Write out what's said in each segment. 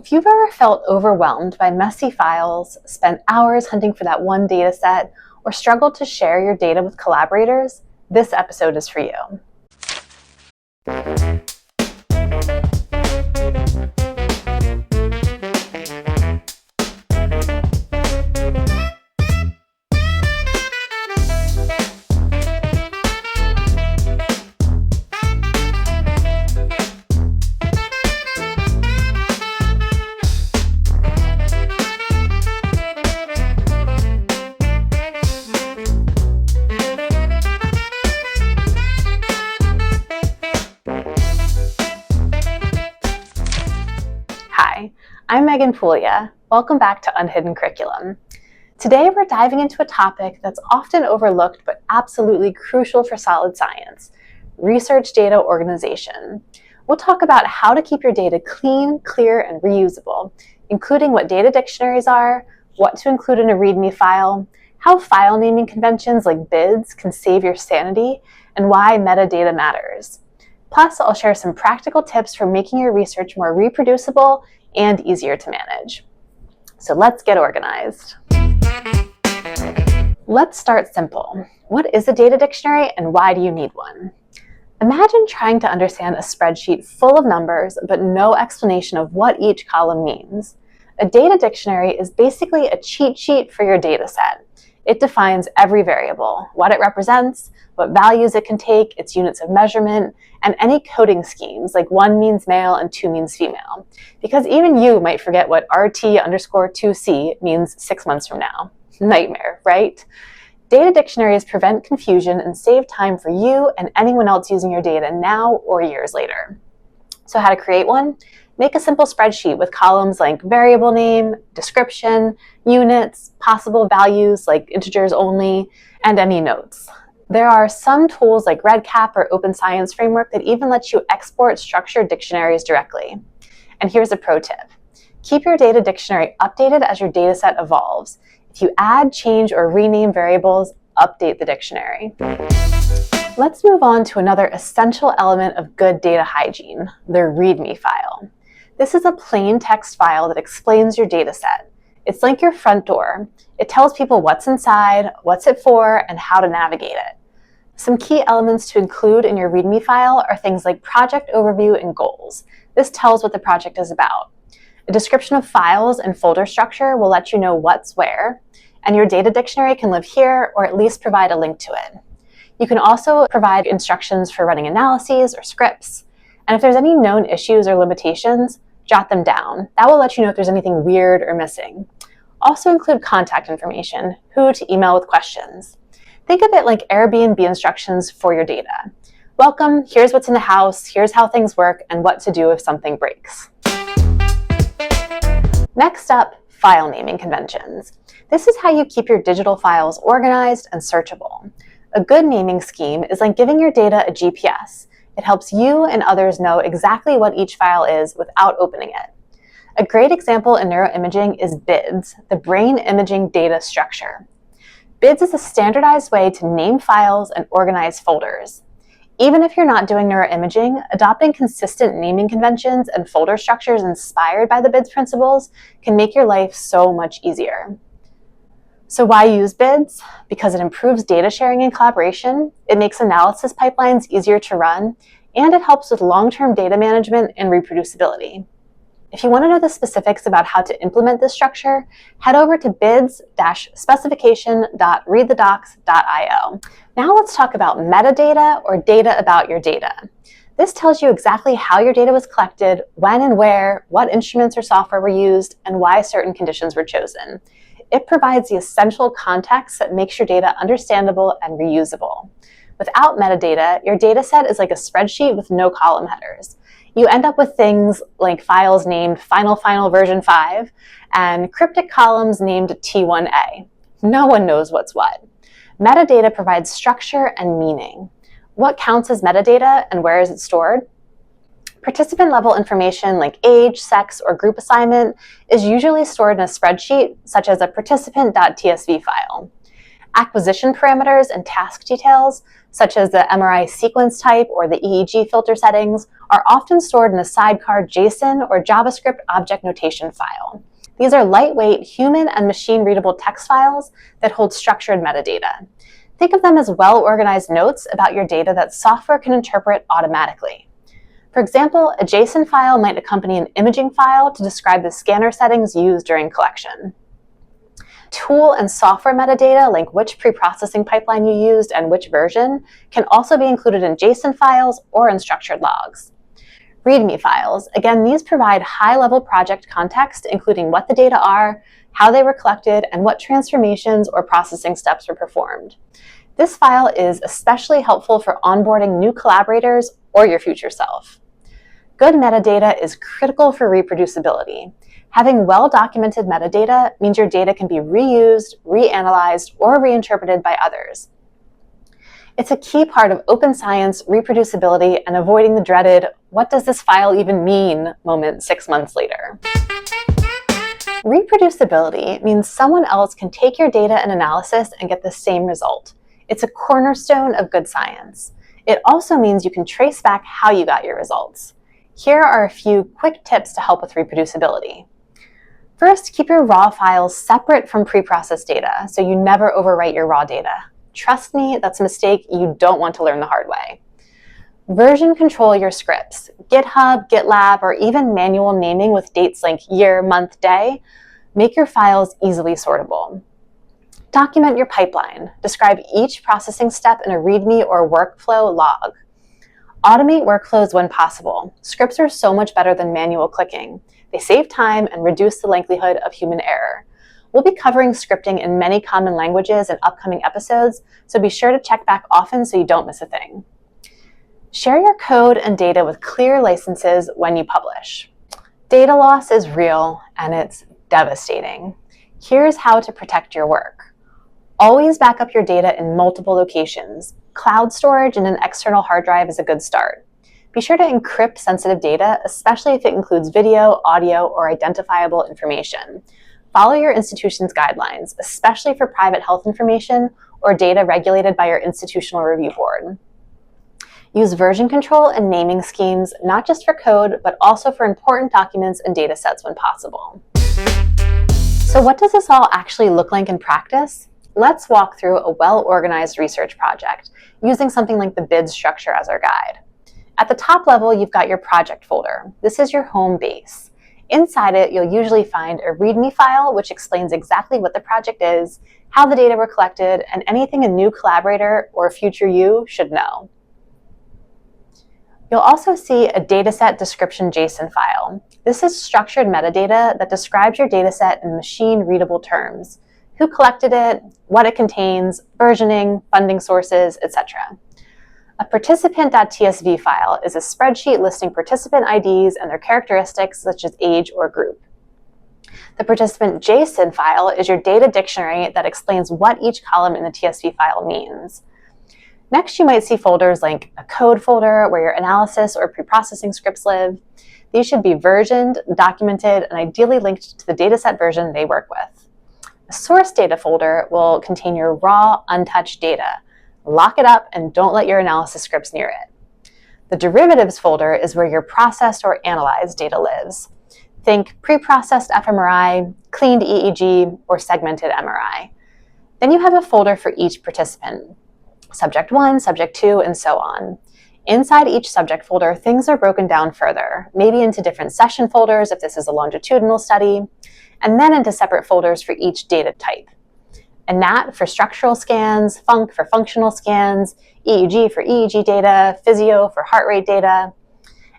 If you've ever felt overwhelmed by messy files, spent hours hunting for that one data set, or struggled to share your data with collaborators, this episode is for you. Hi, I'm Megan Puglia. Welcome back to Unhidden Curriculum. Today we're diving into a topic that's often overlooked but absolutely crucial for solid science: research data organization. We'll talk about how to keep your data clean, clear, and reusable, including what data dictionaries are, what to include in a README file, how file naming conventions like BIDs can save your sanity, and why metadata matters. Plus, I'll share some practical tips for making your research more reproducible and easier to manage. So let's get organized. Let's start simple. What is a data dictionary and why do you need one? Imagine trying to understand a spreadsheet full of numbers but no explanation of what each column means. A data dictionary is basically a cheat sheet for your data set. It defines every variable, what it represents, what values it can take, its units of measurement, and any coding schemes like 1 means male and 2 means female. Because even you might forget what RT_2C means 6 months from now. Nightmare, right? Data dictionaries prevent confusion and save time for you and anyone else using your data now or years later. So how to create one? Make a simple spreadsheet with columns like variable name, description, units, possible values like integers only, and any notes. There are some tools like REDCap or Open Science Framework that even let you export structured dictionaries directly. And here's a pro tip. Keep your data dictionary updated as your dataset evolves. If you add, change, or rename variables, update the dictionary. Let's move on to another essential element of good data hygiene, the README file. This is a plain text file that explains your dataset. It's like your front door. It tells people what's inside, what's it for, and how to navigate it. Some key elements to include in your README file are things like project overview and goals. This tells what the project is about. A description of files and folder structure will let you know what's where, and your data dictionary can live here or at least provide a link to it. You can also provide instructions for running analyses or scripts. And if there's any known issues or limitations, jot them down. That will let you know if there's anything weird or missing. Also include contact information, who to email with questions. Think of it like Airbnb instructions for your data. Welcome, here's what's in the house, here's how things work, and what to do if something breaks. Next up, file naming conventions. This is how you keep your digital files organized and searchable. A good naming scheme is like giving your data a GPS. It helps you and others know exactly what each file is without opening it. A great example in neuroimaging is BIDS, the Brain Imaging Data Structure. BIDS is a standardized way to name files and organize folders. Even if you're not doing neuroimaging, adopting consistent naming conventions and folder structures inspired by the BIDS principles can make your life so much easier. So why use BIDS? Because it improves data sharing and collaboration, it makes analysis pipelines easier to run, and it helps with long-term data management and reproducibility. If you want to know the specifics about how to implement this structure, head over to bids-specification.readthedocs.io. Now let's talk about metadata, or data about your data. This tells you exactly how your data was collected, when and where, what instruments or software were used, and why certain conditions were chosen. It provides the essential context that makes your data understandable and reusable. Without metadata, your dataset is like a spreadsheet with no column headers. You end up with things like files named final version 5 and cryptic columns named T1A. No one knows what's what. Metadata provides structure and meaning. What counts as metadata and where is it stored? Participant-level information like age, sex, or group assignment is usually stored in a spreadsheet, such as a participant.tsv file. Acquisition parameters and task details, such as the MRI sequence type or the EEG filter settings, are often stored in a sidecar JSON or JavaScript object notation file. These are lightweight human and machine-readable text files that hold structured metadata. Think of them as well-organized notes about your data that software can interpret automatically. For example, a JSON file might accompany an imaging file to describe the scanner settings used during collection. Tool and software metadata, like which preprocessing pipeline you used and which version, can also be included in JSON files or in structured logs. README files, again, these provide high-level project context, including what the data are, how they were collected, and what transformations or processing steps were performed. This file is especially helpful for onboarding new collaborators or your future self. Good metadata is critical for reproducibility. Having well-documented metadata means your data can be reused, reanalyzed, or reinterpreted by others. It's a key part of open science, reproducibility, and avoiding the dreaded, "what does this file even mean?" moment 6 months later. Reproducibility means someone else can take your data and analysis and get the same result. It's a cornerstone of good science. It also means you can trace back how you got your results. Here are a few quick tips to help with reproducibility. First, keep your raw files separate from preprocessed data so you never overwrite your raw data. Trust me, that's a mistake you don't want to learn the hard way. Version control your scripts. GitHub, GitLab, or even manual naming with dates like year, month, day make your files easily sortable. Document your pipeline. Describe each processing step in a README or workflow log. Automate workflows when possible. Scripts are so much better than manual clicking. They save time and reduce the likelihood of human error. We'll be covering scripting in many common languages in upcoming episodes, so be sure to check back often so you don't miss a thing. Share your code and data with clear licenses when you publish. Data loss is real, and it's devastating. Here's how to protect your work. Always back up your data in multiple locations. Cloud storage in an external hard drive is a good start. Be sure to encrypt sensitive data, especially if it includes video, audio, or identifiable information. Follow your institution's guidelines, especially for private health information or data regulated by your institutional review board. Use version control and naming schemes, not just for code, but also for important documents and data sets when possible. So what does this all actually look like in practice? Let's walk through a well-organized research project using something like the bid structure as our guide. At the top level, you've got your project folder. This is your home base. Inside it, you'll usually find a README file, which explains exactly what the project is, how the data were collected, and anything a new collaborator or future you should know. You'll also see a dataset description JSON file. This is structured metadata that describes your dataset in machine-readable terms: who collected it, what it contains, versioning, funding sources, etc. A participant.tsv file is a spreadsheet listing participant IDs and their characteristics such as age or group. The participant JSON file is your data dictionary that explains what each column in the TSV file means. Next, you might see folders like a code folder where your analysis or preprocessing scripts live. These should be versioned, documented, and ideally linked to the dataset version they work with. A source data folder will contain your raw, untouched data. Lock it up and don't let your analysis scripts near it. The derivatives folder is where your processed or analyzed data lives. Think preprocessed fMRI, cleaned EEG, or segmented MRI. Then you have a folder for each participant: subject 1, subject 2, and so on. Inside each subject folder, things are broken down further, maybe into different session folders if this is a longitudinal study, and then into separate folders for each data type. A NAT for structural scans, FUNC for functional scans, EEG for EEG data, physio for heart rate data.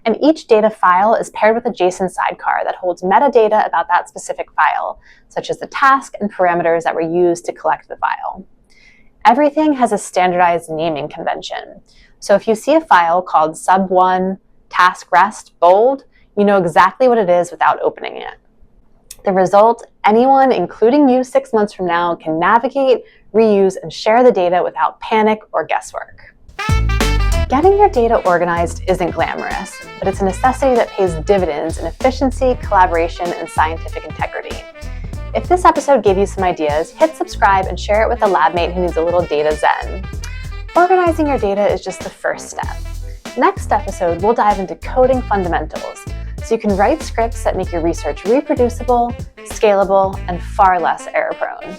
And each data file is paired with a JSON sidecar that holds metadata about that specific file, such as the task and parameters that were used to collect the file. Everything has a standardized naming convention. So if you see a file called sub1 task rest bold, you know exactly what it is without opening it. The result, anyone, including you 6 months from now, can navigate, reuse, and share the data without panic or guesswork. Getting your data organized isn't glamorous, but it's a necessity that pays dividends in efficiency, collaboration, and scientific integrity. If this episode gave you some ideas, hit subscribe and share it with a lab mate who needs a little data zen. Organizing your data is just the first step. Next episode, we'll dive into coding fundamentals, so you can write scripts that make your research reproducible, scalable, and far less error-prone.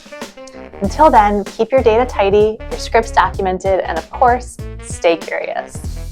Until then, keep your data tidy, your scripts documented, and of course, stay curious.